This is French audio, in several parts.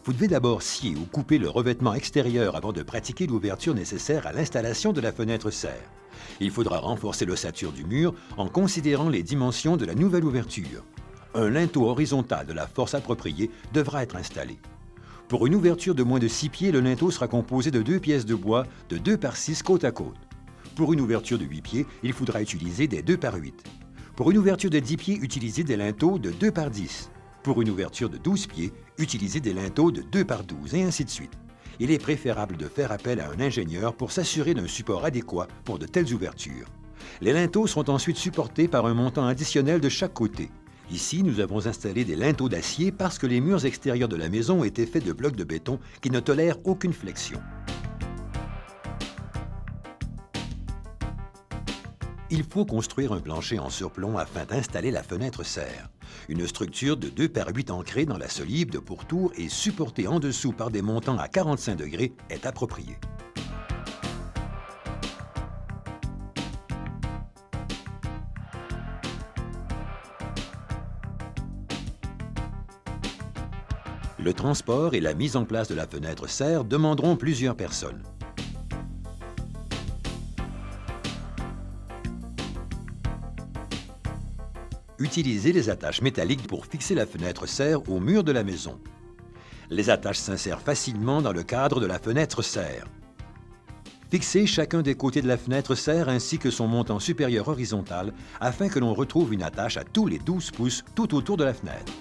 Vous devez d'abord scier ou couper le revêtement extérieur avant de pratiquer l'ouverture nécessaire à l'installation de la fenêtre serre. Il faudra renforcer l'ossature du mur en considérant les dimensions de la nouvelle ouverture. Un linteau horizontal de la force appropriée devra être installé. Pour une ouverture de moins de 6 pieds, le linteau sera composé de 2 pièces de bois de 2 par 6 côte à côte. Pour une ouverture de 8 pieds, il faudra utiliser des 2 par 8. Pour une ouverture de 10 pieds, utilisez des linteaux de 2 par 10. Pour une ouverture de 12 pieds, utilisez des linteaux de 2 par 12 et ainsi de suite. Il est préférable de faire appel à un ingénieur pour s'assurer d'un support adéquat pour de telles ouvertures. Les linteaux seront ensuite supportés par un montant additionnel de chaque côté. Ici, nous avons installé des linteaux d'acier parce que les murs extérieurs de la maison étaient faits de blocs de béton qui ne tolèrent aucune flexion. Il faut construire un plancher en surplomb afin d'installer la fenêtre serre. Une structure de 2 par 8 ancrée dans la solive de pourtour et supportée en dessous par des montants à 45 degrés est appropriée. Le transport et la mise en place de la fenêtre serre demanderont plusieurs personnes. Utilisez les attaches métalliques pour fixer la fenêtre serre au mur de la maison. Les attaches s'insèrent facilement dans le cadre de la fenêtre serre. Fixez chacun des côtés de la fenêtre serre ainsi que son montant supérieur horizontal afin que l'on retrouve une attache à tous les 12 pouces tout autour de la fenêtre.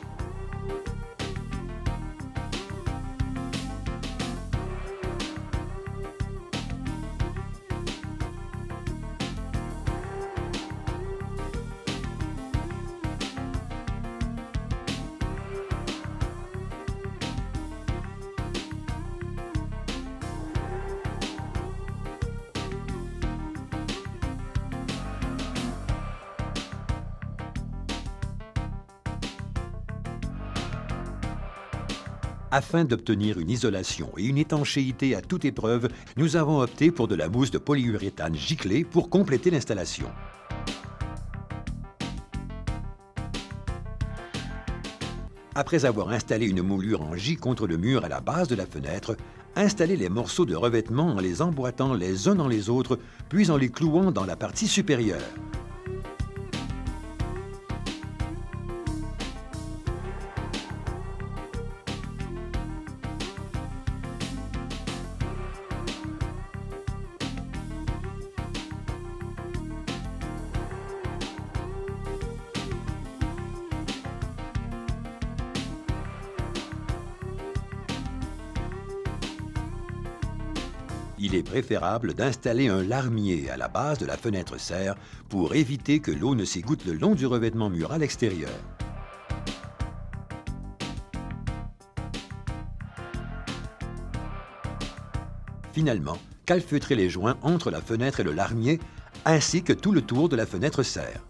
Afin d'obtenir une isolation et une étanchéité à toute épreuve, nous avons opté pour de la mousse de polyuréthane giclée pour compléter l'installation. Après avoir installé une moulure en J contre le mur à la base de la fenêtre, installez les morceaux de revêtement en les emboîtant les uns dans les autres, puis en les clouant dans la partie supérieure. Il est préférable d'installer un larmier à la base de la fenêtre serre pour éviter que l'eau ne s'égoutte le long du revêtement mural extérieur. Finalement, calfeutrez les joints entre la fenêtre et le larmier ainsi que tout le tour de la fenêtre serre.